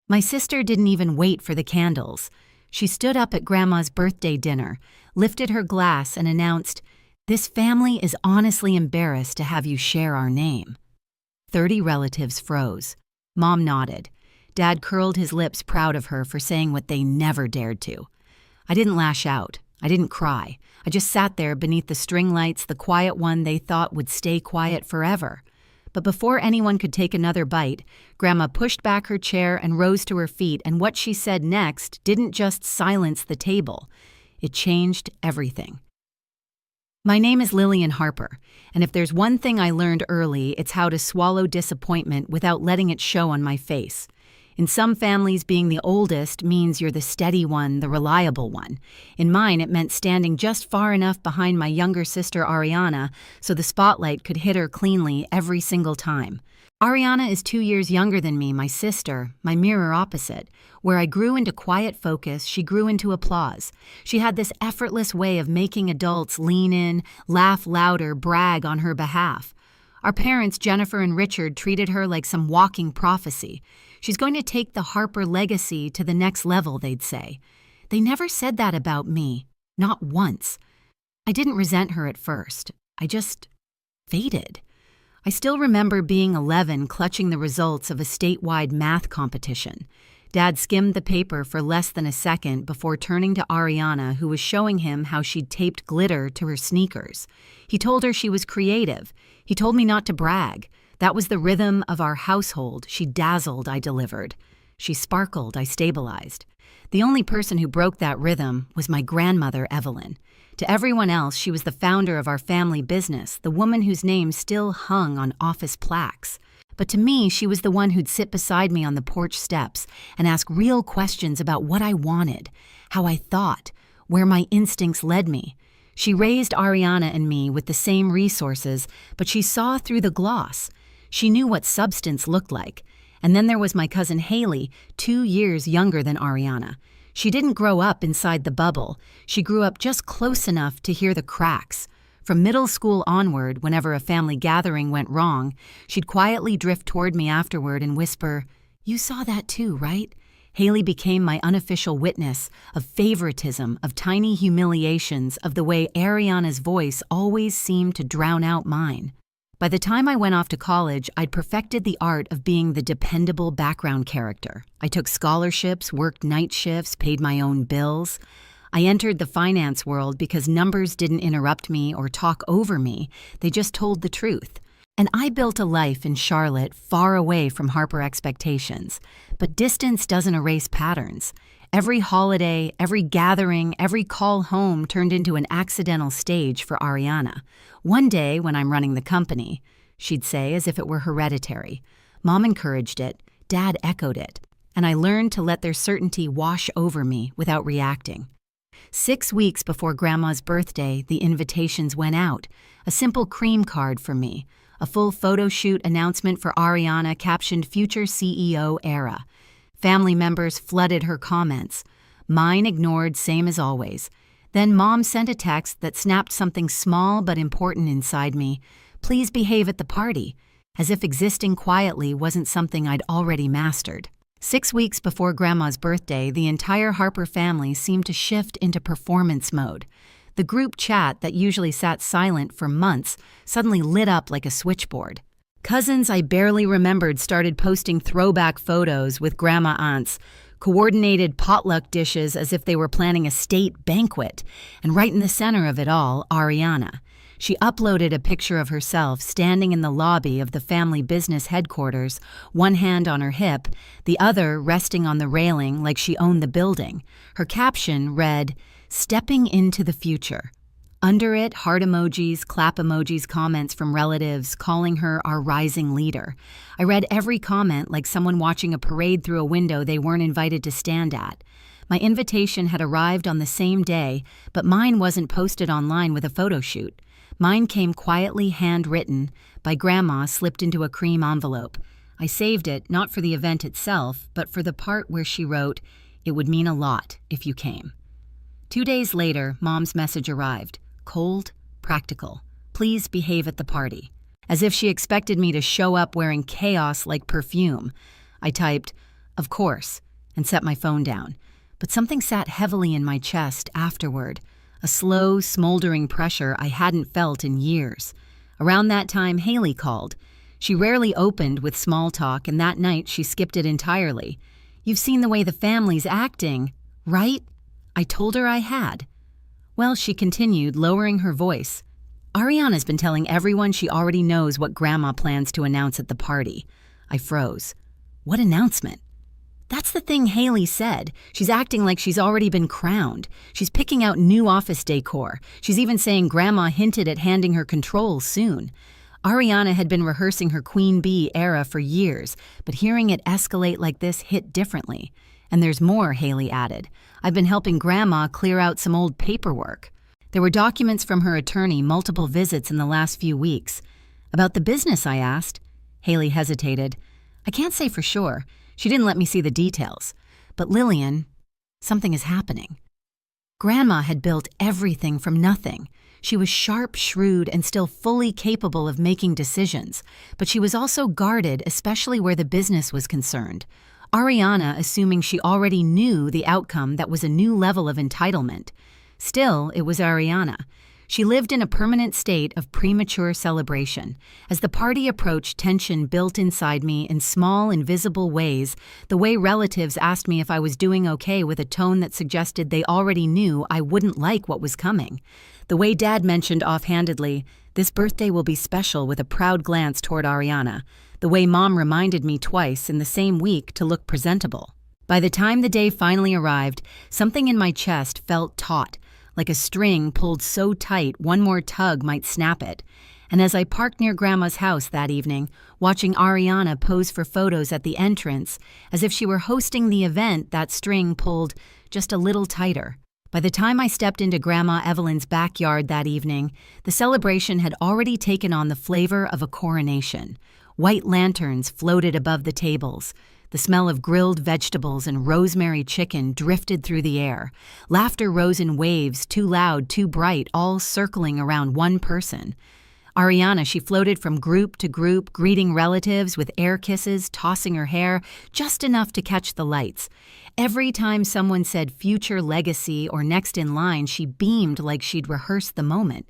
My sister didn't even wait for the candles. She stood up at Grandma's birthday dinner, lifted her glass, and announced, "This family is honestly embarrassed to have you share our name." 30 relatives froze. Mom nodded. Dad curled his lips, proud of her for saying what they never dared to. I didn't lash out. I didn't cry. I just sat there beneath the string lights, the quiet one they thought would stay quiet forever. But before anyone could take another bite, Grandma pushed back her chair and rose to her feet, and what she said next didn't just silence the table. It changed everything. My name is Lillian Harper, and if there's one thing I learned early, it's how to swallow disappointment without letting it show on my face. In some families, being the oldest means you're the steady one, the reliable one. In mine, it meant standing just far enough behind my younger sister Ariana so the spotlight could hit her cleanly every single time. Ariana is 2 years younger than me, my sister, my mirror opposite. Where I grew into quiet focus, she grew into applause. She had this effortless way of making adults lean in, laugh louder, brag on her behalf. Our parents, Jennifer and Richard, treated her like some walking prophecy. She's going to take the Harper legacy to the next level, they'd say. They never said that about me, not once. I didn't resent her at first. I just faded. I still remember being 11, clutching the results of a statewide math competition. Dad skimmed the paper for less than a second before turning to Ariana, who was showing him how she'd taped glitter to her sneakers. He told her she was creative. He told me not to brag. That was the rhythm of our household. She dazzled, I delivered. She sparkled, I stabilized. The only person who broke that rhythm was my grandmother, Evelyn. To everyone else, she was the founder of our family business, the woman whose name still hung on office plaques. But to me, she was the one who'd sit beside me on the porch steps and ask real questions about what I wanted, how I thought, where my instincts led me. She raised Ariana and me with the same resources, but she saw through the gloss. She knew what substance looked like. And then there was my cousin Haley, 2 years younger than Ariana. She didn't grow up inside the bubble. She grew up just close enough to hear the cracks. From middle school onward, whenever a family gathering went wrong, she'd quietly drift toward me afterward and whisper, "You saw that too, right?" Haley became my unofficial witness of favoritism, of tiny humiliations, of the way Ariana's voice always seemed to drown out mine. By the time I went off to college, I'd perfected the art of being the dependable background character. I took scholarships, worked night shifts, paid my own bills. I entered the finance world because numbers didn't interrupt me or talk over me. They just told the truth. And I built a life in Charlotte far away from Harper expectations. But distance doesn't erase patterns. Every holiday, every gathering, every call home turned into an accidental stage for Ariana. One day, when I'm running the company, she'd say as if it were hereditary. Mom encouraged it, Dad echoed it, and I learned to let their certainty wash over me without reacting. 6 weeks before Grandma's birthday, the invitations went out. A simple cream card for me. A full photo shoot announcement for Ariana captioned Future CEO Era. Family members flooded her comments. Mine ignored, same as always. Then Mom sent a text that snapped something small but important inside me. Please behave at the party. As if existing quietly wasn't something I'd already mastered. 6 weeks before Grandma's birthday, the entire Harper family seemed to shift into performance mode. The group chat that usually sat silent for months suddenly lit up like a switchboard. Cousins I barely remembered started posting throwback photos with grandma aunts, coordinated potluck dishes as if they were planning a state banquet, and right in the center of it all, Ariana. She uploaded a picture of herself standing in the lobby of the family business headquarters, one hand on her hip, the other resting on the railing like she owned the building. Her caption read, "Stepping into the future." Under it, heart emojis, clap emojis, comments from relatives calling her our rising leader. I read every comment like someone watching a parade through a window they weren't invited to stand at. My invitation had arrived on the same day, but mine wasn't posted online with a photo shoot. Mine came quietly handwritten by Grandma, slipped into a cream envelope. I saved it, not for the event itself, but for the part where she wrote, "It would mean a lot if you came." 2 days later, Mom's message arrived. Cold, practical. Please behave at the party. As if she expected me to show up wearing chaos like perfume. I typed, Of course, and set my phone down. But something sat heavily in my chest afterward, a slow, smoldering pressure I hadn't felt in years. Around that time, Haley called. She rarely opened with small talk, and that night she skipped it entirely. "You've seen the way the family's acting, right?" I told her I had. "Well," she continued, lowering her voice, "Ariana's been telling everyone she already knows what Grandma plans to announce at the party." I froze. "What announcement?" "That's the thing Haley said. She's acting like she's already been crowned. She's picking out new office decor. She's even saying Grandma hinted at handing her control soon." Ariana had been rehearsing her Queen Bee era for years, but hearing it escalate like this hit differently. "And there's more," Haley added. "I've been helping Grandma clear out some old paperwork." There were documents from her attorney, multiple visits in the last few weeks. "About the business?" I asked. Haley hesitated. "I can't say for sure. She didn't let me see the details. But Lillian, something is happening." Grandma had built everything from nothing. She was sharp, shrewd, and still fully capable of making decisions, but she was also guarded, especially where the business was concerned. Ariana assuming she already knew the outcome, that was a new level of entitlement. Still, it was Ariana. She lived in a permanent state of premature celebration. As the party approached, tension built inside me in small, invisible ways, the way relatives asked me if I was doing okay with a tone that suggested they already knew I wouldn't like what was coming. The way Dad mentioned offhandedly, "This birthday will be special," with a proud glance toward Ariana. The way Mom reminded me twice in the same week to look presentable. By the time the day finally arrived, something in my chest felt taut, like a string pulled so tight one more tug might snap it. And as I parked near Grandma's house that evening, watching Ariana pose for photos at the entrance, as if she were hosting the event, that string pulled just a little tighter. By the time I stepped into Grandma Evelyn's backyard that evening, the celebration had already taken on the flavor of a coronation. White lanterns floated above the tables. The smell of grilled vegetables and rosemary chicken drifted through the air. Laughter rose in waves, too loud, too bright, all circling around one person. Ariana, she floated from group to group, greeting relatives with air kisses, tossing her hair, just enough to catch the lights. Every time someone said future legacy or next in line, she beamed like she'd rehearsed the moment.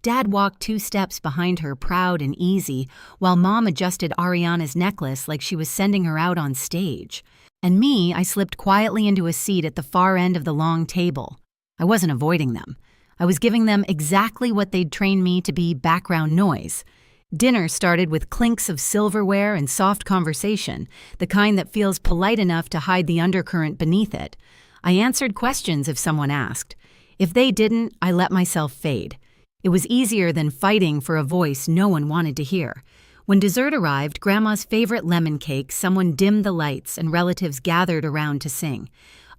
Dad walked 2 steps behind her, proud and easy, while Mom adjusted Ariana's necklace like she was sending her out on stage. And me, I slipped quietly into a seat at the far end of the long table. I wasn't avoiding them. I was giving them exactly what they'd trained me to be: background noise. Dinner started with clinks of silverware and soft conversation, the kind that feels polite enough to hide the undercurrent beneath it. I answered questions if someone asked. If they didn't, I let myself fade. It was easier than fighting for a voice no one wanted to hear. When dessert arrived, Grandma's favorite lemon cake, someone dimmed the lights and relatives gathered around to sing.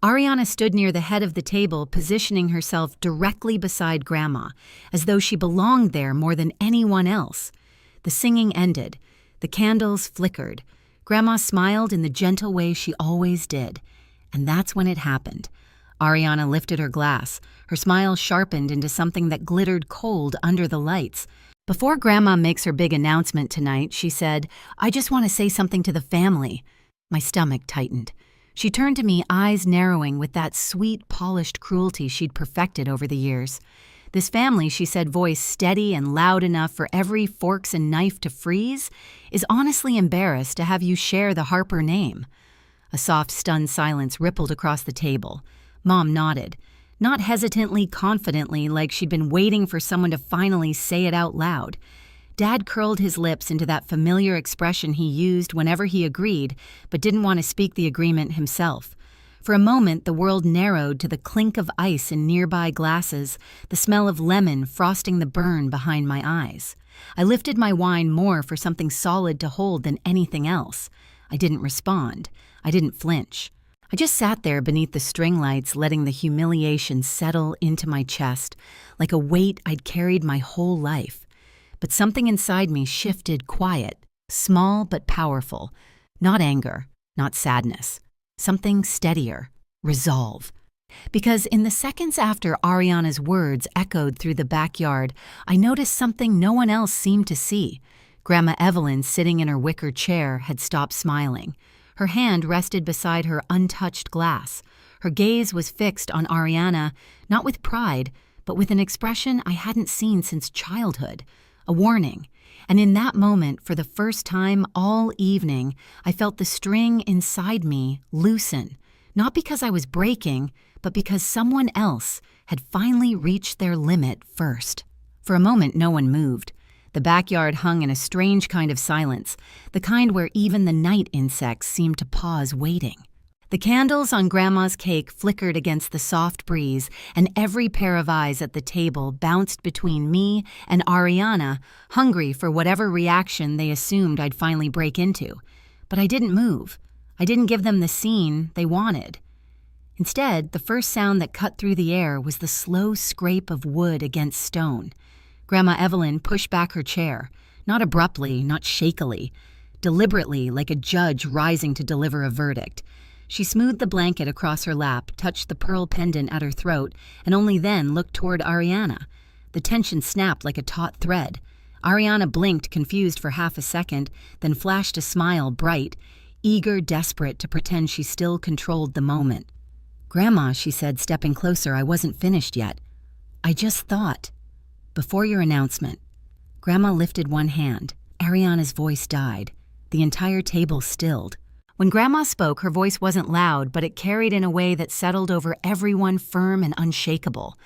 Ariana stood near the head of the table, positioning herself directly beside Grandma, as though she belonged there more than anyone else. The singing ended. The candles flickered. Grandma smiled in the gentle way she always did. And that's when it happened. Ariana lifted her glass. Her smile sharpened into something that glittered cold under the lights. "Before Grandma makes her big announcement tonight," she said, "I just want to say something to the family." My stomach tightened. She turned to me, eyes narrowing with that sweet, polished cruelty she'd perfected over the years. "This family," she said, voice steady and loud enough for every forks and knife to freeze, "is honestly embarrassed to have you share the Harper name." A soft, stunned silence rippled across the table. Mom nodded, not hesitantly, confidently, like she'd been waiting for someone to finally say it out loud. Dad curled his lips into that familiar expression he used whenever he agreed, but didn't want to speak the agreement himself. For a moment, the world narrowed to the clink of ice in nearby glasses, the smell of lemon frosting the burn behind my eyes. I lifted my wine more for something solid to hold than anything else. I didn't respond. I didn't flinch. I just sat there beneath the string lights, letting the humiliation settle into my chest, like a weight I'd carried my whole life. But something inside me shifted, quiet, small but powerful. Not anger, not sadness. Something steadier, resolve. Because in the seconds after Ariana's words echoed through the backyard, I noticed something no one else seemed to see. Grandma Evelyn, sitting in her wicker chair, had stopped smiling. Her hand rested beside her untouched glass. Her gaze was fixed on Ariana, not with pride, but with an expression I hadn't seen since childhood, a warning. And in that moment, for the first time all evening, I felt the string inside me loosen, not because I was breaking, but because someone else had finally reached their limit first. For a moment, no one moved. The backyard hung in a strange kind of silence, the kind where even the night insects seemed to pause waiting. The candles on Grandma's cake flickered against the soft breeze, and every pair of eyes at the table bounced between me and Ariana, hungry for whatever reaction they assumed I'd finally break into. But I didn't move. I didn't give them the scene they wanted. Instead, the first sound that cut through the air was the slow scrape of wood against stone. Grandma Evelyn pushed back her chair, not abruptly, not shakily, deliberately, like a judge rising to deliver a verdict. She smoothed the blanket across her lap, touched the pearl pendant at her throat, and only then looked toward Ariana. The tension snapped like a taut thread. Ariana blinked, confused for half a second, then flashed a smile, bright, eager, desperate to pretend she still controlled the moment. "Grandma," she said, stepping closer, "I wasn't finished yet. I just thought. Before your announcement." Grandma lifted one hand. Ariana's voice died. The entire table stilled. When Grandma spoke, her voice wasn't loud, but it carried in a way that settled over everyone, firm and unshakable.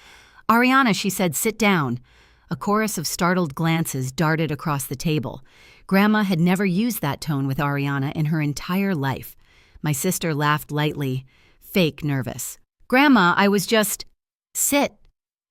"Ariana," she said, "sit down." A chorus of startled glances darted across the table. Grandma had never used that tone with Ariana in her entire life. My sister laughed lightly, fake nervous. "Grandma, I was just—" "Sit,"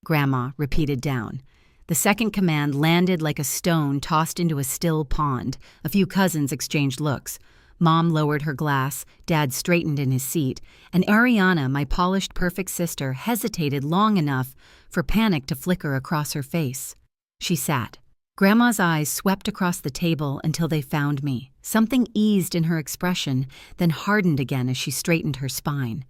Grandma repeated down. The second command landed like a stone tossed into a still pond. A few cousins exchanged looks. Mom lowered her glass, Dad straightened in his seat, and Ariana, my polished, perfect sister, hesitated long enough for panic to flicker across her face. She sat. Grandma's eyes swept across the table until they found me. Something eased in her expression, then hardened again as she straightened her spine.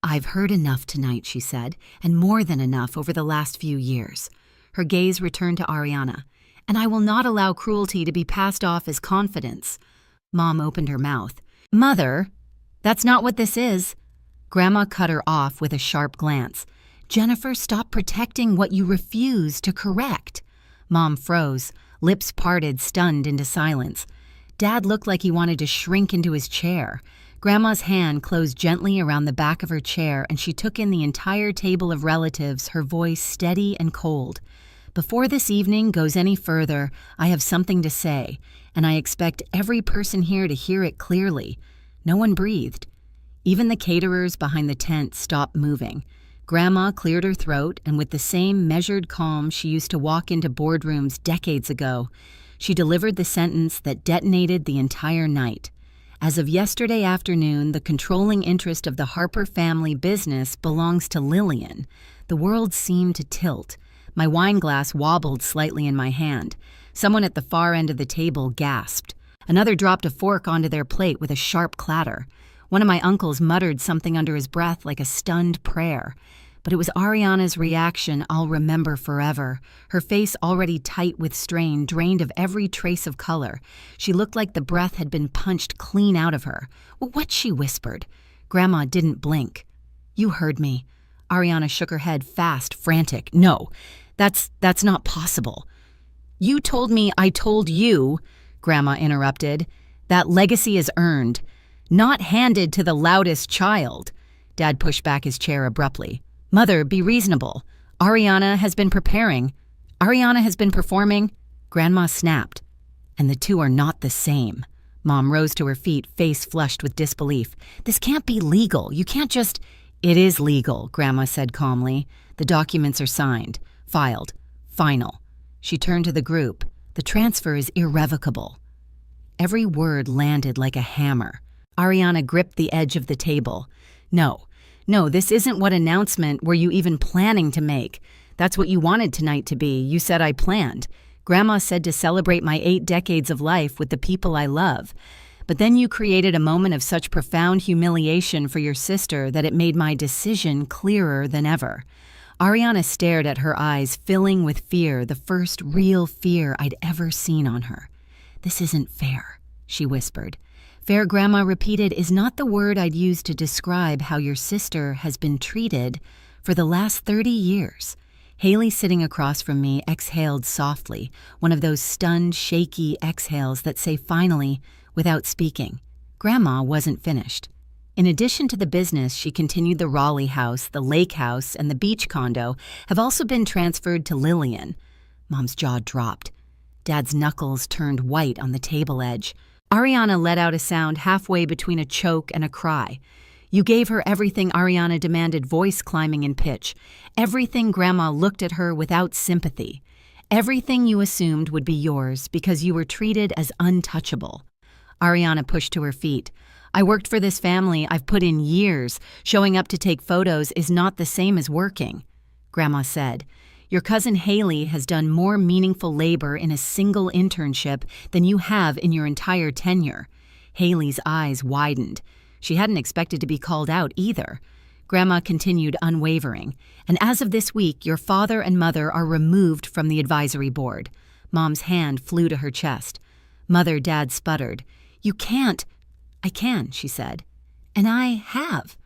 "I've heard enough tonight," she said, "and more than enough over the last few years." Her gaze returned to Ariana. "And I will not allow cruelty to be passed off as confidence." Mom opened her mouth. "Mother, that's not what this is." Grandma cut her off with a sharp glance. "Jennifer, stop protecting what you refuse to correct." Mom froze, lips parted, stunned into silence. Dad looked like he wanted to shrink into his chair. Grandma's hand closed gently around the back of her chair, and she took in the entire table of relatives, her voice steady and cold. "Before this evening goes any further, I have something to say, and I expect every person here to hear it clearly." No one breathed. Even the caterers behind the tent stopped moving. Grandma cleared her throat, and with the same measured calm she used to walk into boardrooms decades ago, she delivered the sentence that detonated the entire night. "As of yesterday afternoon, the controlling interest of the Harper family business belongs to Lillian." The world seemed to tilt. My wine glass wobbled slightly in my hand. Someone at the far end of the table gasped. Another dropped a fork onto their plate with a sharp clatter. One of my uncles muttered something under his breath like a stunned prayer. But it was Ariana's reaction I'll remember forever. Her face already tight with strain, drained of every trace of color. She looked like the breath had been punched clean out of her. "What?" she whispered. Grandma didn't blink. "You heard me." Ariana shook her head fast, frantic. "No, that's not possible." "You told me I told you," Grandma interrupted. "That legacy is earned, not handed to the loudest child." Dad pushed back his chair abruptly. "Mother, be reasonable. Ariana has been performing. Grandma snapped. "And the two are not the same." Mom rose to her feet, face flushed with disbelief. "This can't be legal. You can't just—" "It is legal," Grandma said calmly. "The documents are signed, filed, final." She turned to the group. "The transfer is irrevocable." Every word landed like a hammer. Ariana gripped the edge of the table. No, this isn't what announcement were you even planning to make. That's what you wanted tonight to be. You said I planned. Grandma said to celebrate my 8 decades of life with the people I love. But then you created a moment of such profound humiliation for your sister that it made my decision clearer than ever." Ariana stared at her eyes, filling with fear, the first real fear I'd ever seen on her. "This isn't fair," she whispered. Fair Grandma repeated is not the word I'd use to describe how your sister has been treated for the last 30 years. Haley, sitting across from me, exhaled softly, one of those stunned, shaky exhales that say finally without speaking. Grandma wasn't finished. In addition to the business, she continued, the Raleigh house, the lake house, and the beach condo have also been transferred to Lillian. Mom's jaw dropped. Dad's knuckles turned white on the table edge. Ariana let out a sound halfway between a choke and a cry. You gave her everything, Ariana demanded, voice climbing in pitch. Everything. Grandma looked at her without sympathy. Everything you assumed would be yours because you were treated as untouchable. Ariana pushed to her feet. I worked for this family. I've put in years. Showing up to take photos is not the same as working. Grandma said, your cousin Haley has done more meaningful labor in a single internship than you have in your entire tenure. Haley's eyes widened. She hadn't expected to be called out either. Grandma continued, unwavering. And as of this week, your father and mother are removed from the advisory board. Mom's hand flew to her chest. Mother, Dad sputtered. You can't. I can, she said. And I have.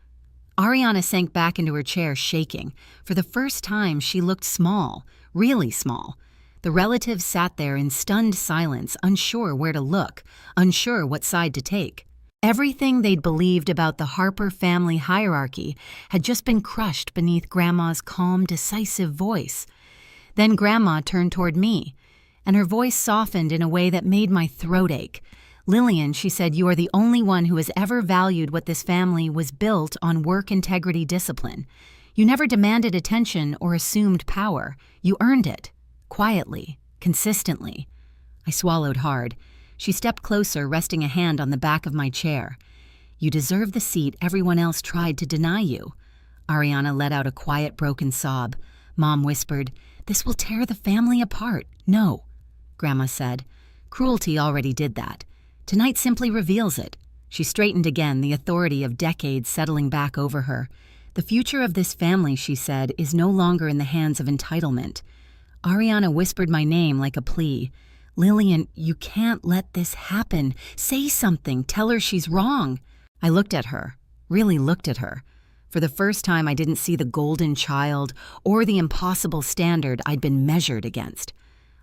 Ariana sank back into her chair, shaking. For the first time, she looked small, really small. The relatives sat there in stunned silence, unsure where to look, unsure what side to take. Everything they'd believed about the Harper family hierarchy had just been crushed beneath Grandma's calm, decisive voice. Then Grandma turned toward me, and her voice softened in a way that made my throat ache. Lillian, she said, you are the only one who has ever valued what this family was built on: work integrity, discipline. You never demanded attention or assumed power. You earned it, quietly, consistently. I swallowed hard. She stepped closer, resting a hand on the back of my chair. You deserve the seat everyone else tried to deny you. Ariana let out a quiet, broken sob. Mom whispered, this will tear the family apart. No, Grandma said. Cruelty already did that. Tonight simply reveals it. She straightened again, the authority of decades settling back over her. The future of this family, she said, is no longer in the hands of entitlement. Ariana whispered my name like a plea. Lillian, you can't let this happen. Say something. Tell her she's wrong. I looked at her, really looked at her. For the first time, I didn't see the golden child or the impossible standard I'd been measured against.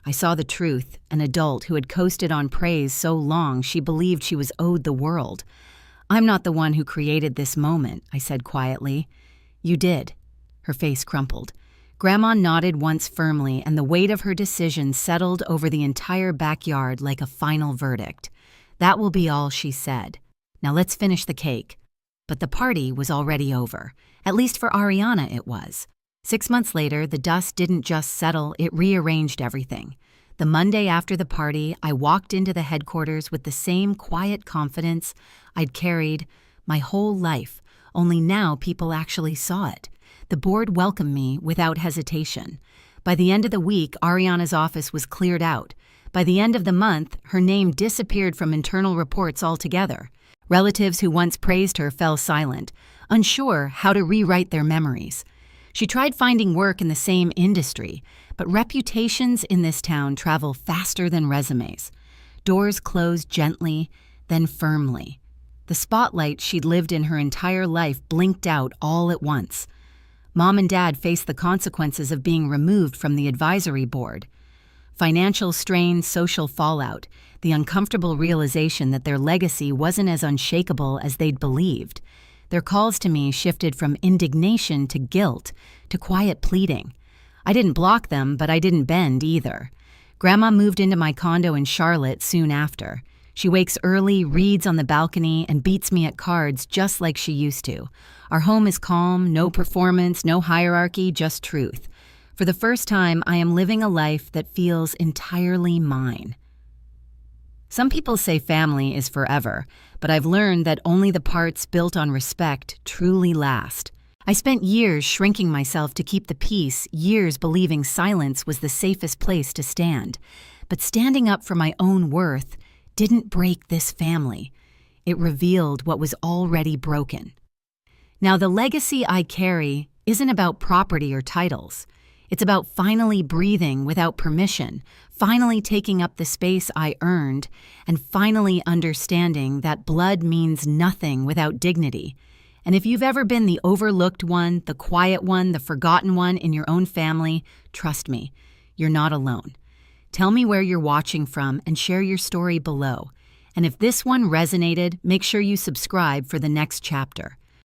I saw the truth, an adult who had coasted on praise so long she believed she was owed the world. I'm not the one who created this moment, I said quietly. You did. Her face crumpled. Grandma nodded once firmly, and the weight of her decision settled over the entire backyard like a final verdict. That will be all, she said. Now let's finish the cake. But the party was already over. At least for Ariana it was. 6 months later, the dust didn't just settle, it rearranged everything. The Monday after the party, I walked into the headquarters with the same quiet confidence I'd carried my whole life, only now people actually saw it. The board welcomed me without hesitation. By the end of the week, Ariana's office was cleared out. By the end of the month, her name disappeared from internal reports altogether. Relatives who once praised her fell silent, unsure how to rewrite their memories. She tried finding work in the same industry, but reputations in this town travel faster than resumes. Doors closed gently, then firmly. The spotlight she'd lived in her entire life blinked out all at once. Mom and Dad faced the consequences of being removed from the advisory board. Financial strain, social fallout, the uncomfortable realization that their legacy wasn't as unshakable as they'd believed. Their calls to me shifted from indignation to guilt to quiet pleading. I didn't block them, but I didn't bend either. Grandma moved into my condo in Charlotte soon after. She wakes early, reads on the balcony, and beats me at cards just like she used to. Our home is calm, no performance, no hierarchy, just truth. For the first time, I am living a life that feels entirely mine. Some people say family is forever, but I've learned that only the parts built on respect truly last. I spent years shrinking myself to keep the peace, years believing silence was the safest place to stand. But standing up for my own worth didn't break this family. It revealed what was already broken. Now, the legacy I carry isn't about property or titles. It's about finally breathing without permission, finally taking up the space I earned, and finally understanding that blood means nothing without dignity. And if you've ever been the overlooked one, the quiet one, the forgotten one in your own family, trust me, you're not alone. Tell me where you're watching from and share your story below. And if this one resonated, make sure you subscribe for the next chapter.